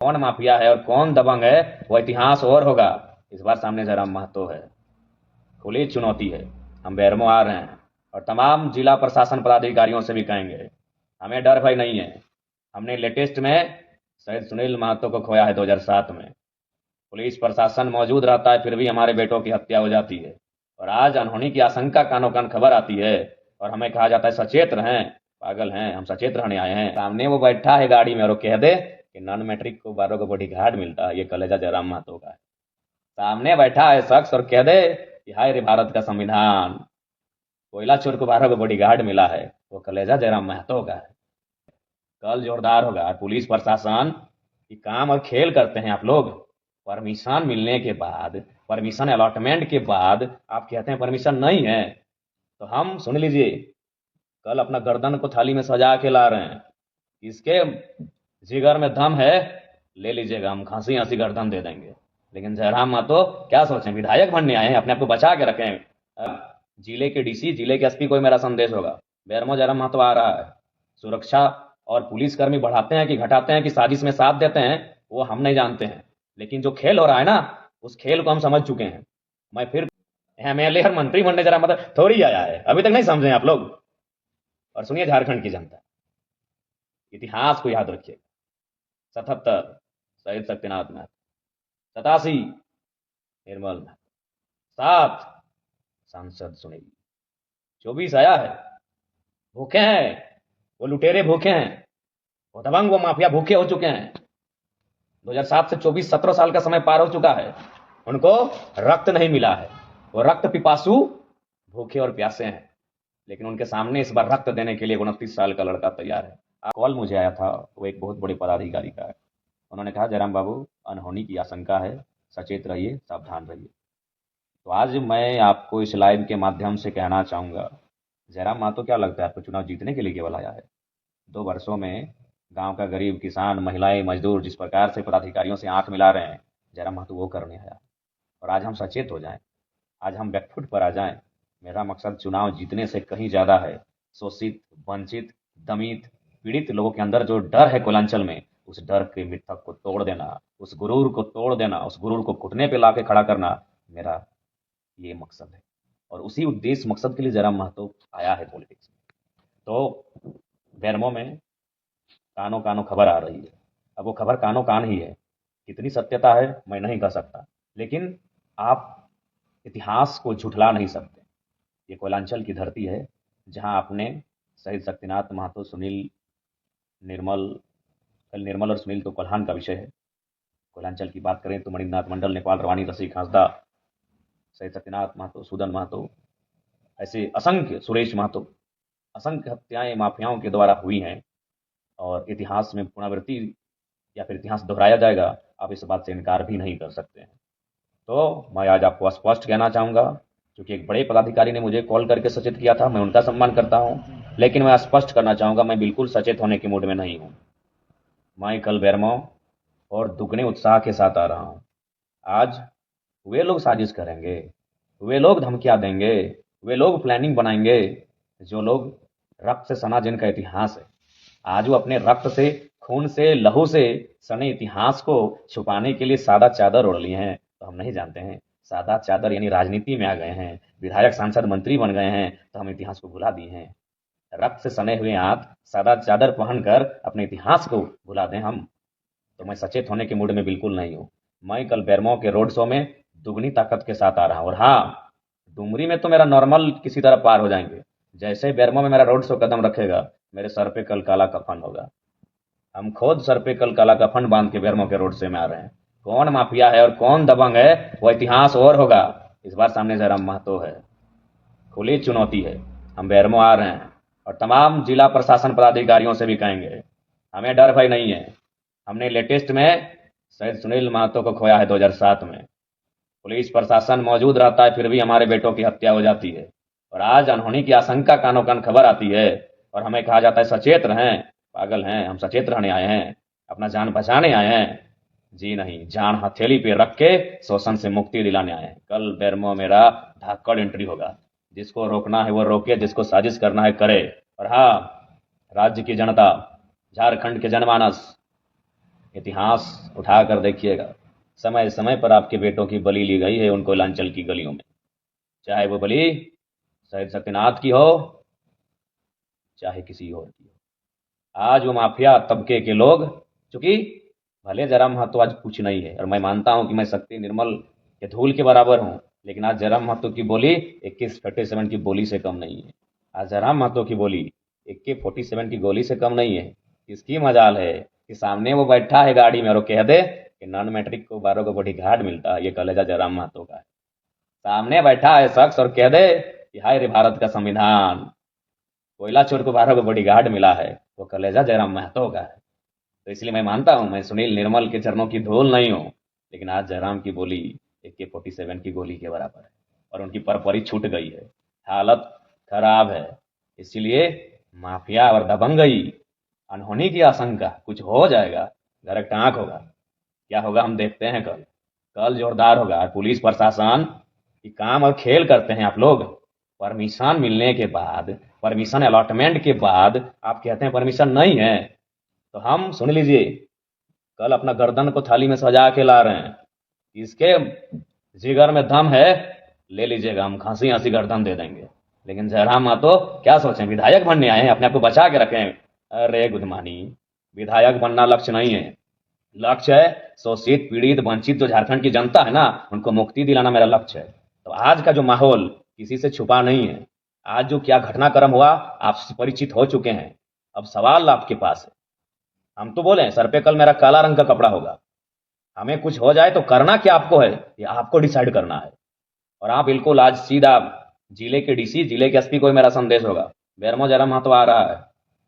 कौन माफिया है और कौन दबंग है वो इतिहास और होगा। इस बार सामने जयराम महतो है। खुली चुनौती है। हम बेरमो आ रहे हैं और तमाम जिला प्रशासन पदाधिकारियों से भी कहेंगे, हमें डर भय नहीं है। हमने लेटेस्ट में शहीद सुनील महतो को खोया है 2007 में। पुलिस प्रशासन मौजूद रहता है फिर भी हमारे बेटों की हत्या हो जाती है। और आज अनहोनी की आशंका कानों कान खबर आती है और हमें कहा जाता है सचेत रहें। पागल हैं हम, सचेत रहने आए हैं। सामने वो बैठा है गाड़ी में और वो कह दे कि नॉन मैट्रिक को 12 को बॉडी गार्ड मिलता है, ये कलेजा जयराम महतो का है। सामने बैठा है शख्स और कह दे कि हाय रे भारत का संविधान, कोयला चोर को 12 को बॉडी गार्ड मिला है, वो कलेजा जयराम महतो का है। कल जोरदार होगा। पुलिस प्रशासन की काम और खेल करते हैं आप लोग। परमिशन मिलने के बाद, परमिशन अलॉटमेंट के बाद आप कहते हैं परमिशन नहीं है। तो हम सुन लीजिए, कल अपना गर्दन को थाली में सजा के ला रहे हैं। इसके जिगर में दम है, ले लीजिएगा, हम खांसी हंसी गर्दन दे देंगे। लेकिन जयराम महतो क्या सोचें, विधायक बनने आए हैं, अपने आप को बचा के रखें। जिले के डीसी, जिले के एसपी को मेरा संदेश होगा, बेरमो जयराम महतो आ रहा है। सुरक्षा और पुलिसकर्मी बढ़ाते हैं कि घटाते हैं कि साजिश में साथ देते हैं, वो हम नहीं जानते हैं। लेकिन जो खेल हो रहा है ना, उस खेल को हम समझ चुके हैं। मैं फिर एमएलए और मंत्री बनने जरा मतलब थोड़ी आया है, अभी तक नहीं समझे आप लोग। और सुनिए झारखंड की जनता, इतिहास को याद रखिए। 77 शहीद शक्तिनाथ महतो, 87 निर्मल महतो, 7 सांसद सुनील, 24 आया है। भूखे हैं वो लुटेरे, भूखे हैं वो दबंग, वो माफिया भूखे हो चुके हैं। 2007 से 24 17 साल का समय पार हो चुका है, उनको रक्त नहीं मिला है। वो रक्त पिपासु, भूखे और प्यासे हैं। लेकिन उनके सामने इस बार रक्त देने के लिए 29 साल का लड़का तैयार है। कॉल मुझे आया था, वो एक बहुत बड़े पदाधिकारी का है। उन्होंने कहा जयराम बाबू अनहोनी की आशंका है, सचेत रहिए, सावधान रहिए। तो आज मैं आपको इस लाइव के माध्यम से कहना चाहूँगा, जयराम महतो क्या लगता है आपको चुनाव जीतने के लिए केवल आया है? 2 वर्षों में गांव का गरीब किसान, महिलाएं, मजदूर जिस प्रकार से पदाधिकारियों से आंख मिला रहे हैं, जयराम महतो वो करने आया। और आज हम सचेत हो जाएं, आज हम बैकफुट पर आ जाएं। मेरा मकसद चुनाव जीतने से कहीं ज़्यादा है। शोषित, वंचित, दमित, पीड़ित लोगों के अंदर जो डर है कोलांचल में, उस डर के मिथक को तोड़ देना, उस गुरूर को तोड़ देना, उस गुरूर को घुटने पे ला के खड़ा करना, मेरा ये मकसद है। और उसी उद्देश्य मकसद के लिए जयराम महतो आया है पॉलिटिक्स में। तो बेरमो में कानो कानो खबर आ रही है। अब वो खबर कानो कान ही है, कितनी सत्यता है मैं नहीं कह सकता, लेकिन आप इतिहास को झुठला नहीं सकते। ये कोयलांचल की धरती है जहां आपने शहीद शक्तिनाथ महतो, सुनील, निर्मल, कल निर्मल और सुनील तो कोल्हान का विषय है। कोयलांचल की बात करें तो मणिनाथ मंडल, नेपाल, रवानी, रसिक, हांसदा, शहीद शक्तिनाथ महतो, सुदन महतो, ऐसे असंख्य, सुरेश महतो, असंख्य हत्याएं माफियाओं के द्वारा हुई हैं। और इतिहास में पुनरावृत्ति या फिर इतिहास दोहराया जाएगा, आप इस बात से इनकार भी नहीं कर सकते हैं। तो मैं आज आपको स्पष्ट कहना चाहूँगा, क्योंकि एक बड़े पदाधिकारी ने मुझे कॉल करके सचेत किया था, मैं उनका सम्मान करता हूँ, लेकिन मैं स्पष्ट करना चाहूँगा मैं बिल्कुल सचेत होने के मूड में नहीं हूँ। मैं कल बेरमो और दुगने उत्साह के साथ आ रहा हूँ। आज वे लोग साजिश करेंगे, वे लोग धमकियाँ देंगे, वे लोग प्लानिंग बनाएंगे, जो लोग रक्त से सना जिनका इतिहास है। आज वो अपने रक्त से, खून से, लहू से सने इतिहास को छुपाने के लिए सादा चादर ओढ़ लिए हैं। तो हम नहीं जानते हैं, सादा चादर यानी राजनीति में आ गए हैं, विधायक, सांसद, मंत्री बन गए हैं, तो हम इतिहास को भुला दिए हैं। रक्त से सने हुए हाथ सादा चादर पहनकर अपने इतिहास को भुला दें हम? तो मैं सचेत होने के मूड में बिल्कुल नहीं हूँ। मैं कल बेरमो के रोड शो में दुगनी ताकत के साथ आ रहा हूँ। और हाँ, डुमरी में तो मेरा नॉर्मल किसी तरह पार हो जाएंगे। जैसे ही बेरमो में मेरा रोड शो कदम रखेगा, मेरे सर पे कल काला कफन होगा। हम खुद सर पे कल काला कफन बांध के बेरमो के रोड शो में आ रहे हैं। कौन माफिया है और कौन दबंग है वो इतिहास और होगा। इस बार सामने जयराम महतो है। खुली चुनौती है। हम बेरमो आ रहे हैं और तमाम जिला प्रशासन पदाधिकारियों से भी कहेंगे, हमें डर भय नहीं है। हमने लेटेस्ट में शहीद सुनील महतो को खोया है 2007 में। पुलिस प्रशासन मौजूद रहता है फिर भी हमारे बेटों की हत्या हो जाती है। और आज अनहोनी की आशंका कानों कान खबर आती है और हमें कहा जाता है सचेत रहें। पागल हैं हम, सचेत रहने आए हैं, अपना जान बचाने आए हैं। जी नहीं, जान हथेली पे रख के शोषण से मुक्ति दिलाने आए हैं। कल बेरमो मेरा धाकड़ एंट्री होगा। जिसको रोकना है वो रोके, जिसको साजिश करना है करे। और हाँ, राज्य की जनता, झारखंड के जनमानस, इतिहास उठा कर देखिएगा, समय समय पर आपके बेटों की बलि ली गई है उन कोयलांचल की गलियों में, चाहे वो बलि शहीद शक्तिनाथ की हो, चाहे किसी और की हो। आज वो माफिया तबके के लोग, चूंकि भले जयराम महतो आज कुछ नहीं है, और मैं मानता हूं कि मैं शक्ति निर्मल के धूल के बराबर हूं, लेकिन आज जयराम महतो की बोली AK-47 की बोली से कम नहीं है। आज जयराम महतो की बोली AK-47 की गोली से कम नहीं है। किसकी मजाल है कि सामने वो बैठा है गाड़ी में और वो कह दे कि नॉन मैट्रिक को 12 को बड़ी घाट मिलता है, ये कलेजा जयराम महतो का है। सामने बैठा है शख्स और कह दे कि हाय रे भारत का संविधान, कोयला चोर को 12 को बड़ी घाट मिला है, वो कलेजा जयराम महतो का है। तो इसलिए मैं मानता हूं मैं सुनील निर्मल के चरणों की धूल नहीं हूं, लेकिन आज जयराम की बोली AK-47 की गोली के बराबर है और उनकी परपरी छूट गई है, हालत खराब है। इसलिए माफिया और दबंगई, अनहोनी की आशंका, कुछ हो जाएगा, घर टाँक होगा। क्या होगा हम देखते हैं कल। कल जोरदार होगा। पुलिस प्रशासन की काम और खेल करते हैं आप लोग। परमिशन मिलने के बाद, परमिशन अलॉटमेंट के बाद आप कहते हैं परमिशन नहीं है, तो हम सुन लीजिए, कल अपना गर्दन को थाली में सजा के ला रहे हैं। इसके जिगर में दम है, ले लीजिएगा, हम खांसी हंसी गर्दन दे देंगे। लेकिन जयराम महतो क्या सोचें, विधायक बनने आए हैं, अपने आप को बचा के रखें। अरे गुदमानी, विधायक बनना लक्ष्य नहीं है, लक्ष्य है शोषित पीड़ित वंचित जो झारखंड की जनता है ना, उनको मुक्ति दिलाना मेरा लक्ष्य है। तो आज का जो माहौल किसी से छुपा नहीं है। आज जो क्या घटनाक्रम हुआ आप परिचित हो चुके हैं। अब सवाल आपके पास है, हम तो बोले सर पे कल मेरा काला रंग का कपड़ा होगा, हमें कुछ हो जाए तो करना क्या आपको है, ये आपको डिसाइड करना है। और आप बिल्कुल आज सीधा जिले के DC, जिले के SP को मेरा संदेश होगा, बेरमो जयराम महतो आ रहा है।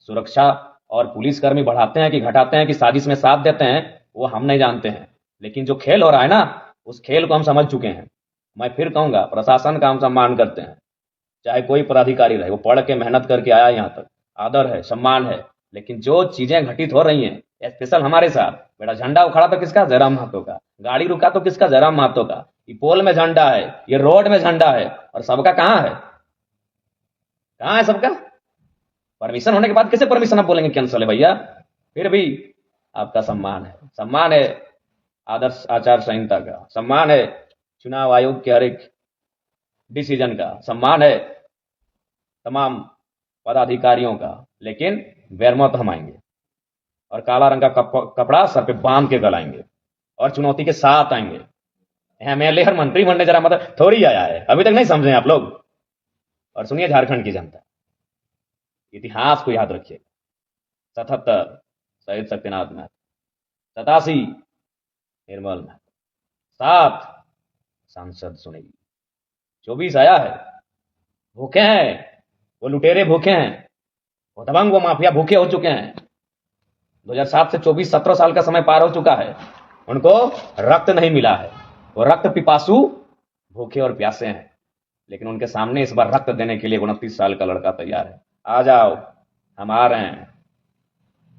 सुरक्षा और पुलिसकर्मी बढ़ाते हैं कि घटाते हैं कि साजिश में साथ देते हैं, वो हम नहीं जानते हैं, लेकिन जो खेल हो रहा है ना, उस खेल को हम समझ चुके हैं। मैं फिर कहूंगा, प्रशासन का हम सम्मान करते हैं, चाहे कोई पदाधिकारी रहे, वो पढ़ के मेहनत करके आया यहाँ तक, आदर है, सम्मान है। लेकिन जो चीजें घटित हो रही हैं, स्पेशल हमारे साथ, बेटा झंडा उखड़ा तो किसका, जयराम महतो का। गाड़ी रुका तो किसका, जयराम महतो का। ये पोल में झंडा है, ये रोड में झंडा है, और सबका कहाँ है, कहाँ है सबका। परमिशन होने के बाद कैसे परमिशन आप बोलेंगे कैंसिल है भैया। फिर भी आपका सम्मान है, सम्मान है आदर्श आचार संहिता का, सम्मान है चुनाव आयोग के हर एक डिसीजन का, सम्मान है तमाम पदाधिकारियों का। लेकिन बेरमो तो हम आएंगे और काला रंग का कपड़ा सर पे बांध के गलाएंगे और चुनौती के साथ आएंगे। MLA और मंत्री बनने जरा मतलब थोड़ी आया है, अभी तक नहीं समझे आप लोग। और सुनिए झारखंड की जनता, इतिहास को याद रखिए, 77 शहीद शक्तिनाथ महतो, 87 निर्मल महतो, 7 सांसद सुनील, 24 आया है। भूखे हैं वो लुटेरे, भूखे हैं वो दबंग, वो माफिया भूखे हो चुके हैं। 2007 से 24 17 साल का समय पार हो चुका है, उनको रक्त नहीं मिला है, वो रक्त पिपासु भूखे और प्यासे हैं। लेकिन उनके सामने इस बार रक्त देने के लिए 29 साल का लड़का तैयार है। आ जाओ, हम आ रहे हैं।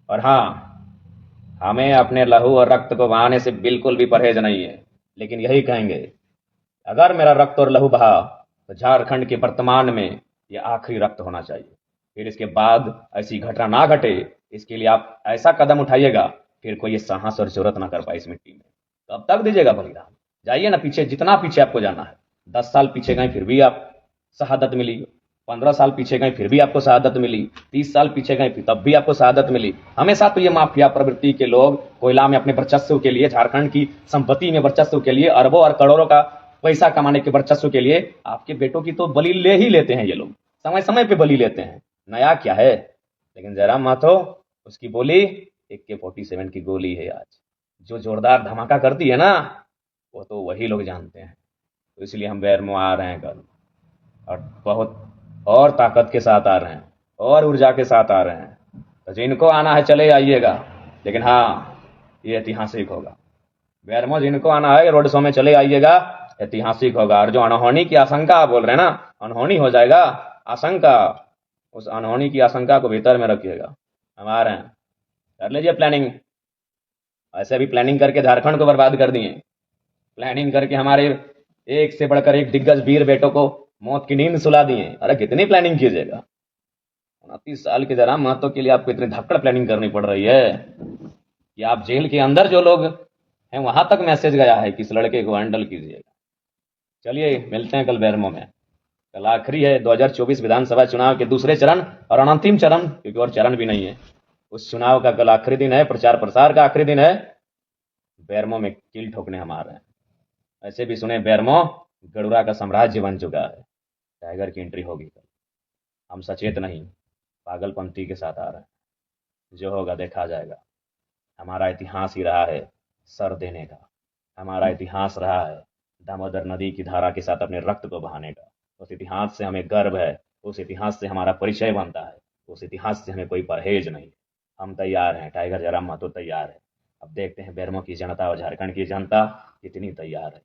और हाँ, हमें अपने लहू और रक्त को बहाने से बिल्कुल भी परहेज नहीं है, लेकिन यही कहेंगे, अगर मेरा रक्त और लहू बहा तो झारखंड के वर्तमान में यह आखिरी रक्त होना चाहिए। फिर इसके बाद ऐसी घटना ना घटे, इसके लिए आप ऐसा कदम उठाइएगा फिर कोई ये साहस और जरूरत ना कर पाए इस मिट्टी में। कब तक दीजिएगा बलिदान, जाइए ना पीछे, जितना पीछे आपको जाना है। 10 साल पीछे गए फिर भी आप शहादत मिली, 15 साल पीछे गए फिर भी आपको शहादत मिली, 30 साल पीछे गए तब भी आपको शहादत मिली। हमेशा तो ये माफिया प्रवृत्ति के लोग कोयला में अपने वर्चस्व के लिए, झारखंड की संपत्ति में वर्चस्व के लिए, अरबों और करोड़ों का पैसा कमाने के वर्चस्व के लिए आपके बेटों की तो बलि ले ही लेते हैं ये लोग, समय समय पे बलि लेते हैं। नया क्या है। लेकिन जयराम महतो, उसकी बोली AK-47 की गोली है आज, जो जोरदार धमाका करती है ना, वो तो वही लोग जानते हैं। तो इसलिए हम बेरमो आ रहे हैं कल, और बहुत और ताकत के साथ आ रहे हैं, और ऊर्जा के साथ आ रहे हैं। तो जिनको आना है चले आइएगा, लेकिन हाँ, ये ऐतिहासिक होगा। बेरमो जिनको आना है रोड शो में चले आइएगा, ऐतिहासिक होगा। और जो अनहोनी की आशंका आप बोल रहे हैं ना, अनहोनी हो जाएगा, आशंका, उस अनहोनी की आशंका को भीतर में रखिएगा। हम आ रहे हैं, कर लीजिए प्लानिंग। ऐसे भी प्लानिंग करके झारखंड को बर्बाद कर दिए, प्लानिंग करके हमारे एक से बढ़कर एक दिग्गज वीर बेटों को मौत की नींद सुला दिए। अरे कितनी प्लानिंग कीजिएगा, 29 साल के जयराम महतो के लिए आपको इतनी धक्कड़ प्लानिंग करनी पड़ रही है। कि आप जेल के अंदर जो लोग हैं वहां तक मैसेज गया है कि इस लड़के को हैंडल कीजिएगा। चलिए मिलते हैं कल बेरमो में। कल आखिरी है 2024 विधानसभा चुनाव के दूसरे चरण और अंतिम चरण, क्योंकि और चरण भी नहीं है। उस चुनाव का कल आखिरी दिन है, प्रचार प्रसार का आखिरी दिन है। बेरमो में कील ठोकने हम आ रहे हैं। ऐसे भी सुने बेरमो गडुरा का साम्राज्य बन चुका है। टाइगर की एंट्री होगी कल। हम सचेत नहीं, पागलपंथी के साथ आ रहे हैं। जो होगा देखा जाएगा। हमारा इतिहास ही रहा है सर देने का। हमारा इतिहास रहा है दामोदर नदी की धारा के साथ अपने रक्त को बहाने का। उस इतिहास से हमें गर्व है। उस इतिहास से हमारा परिचय बनता है। उस इतिहास से हमें कोई परहेज नहीं। हम तैयार हैं। टाइगर जयराम महतो तैयार है। अब देखते हैं बेरमो की जनता और झारखंड की जनता कितनी तैयार है।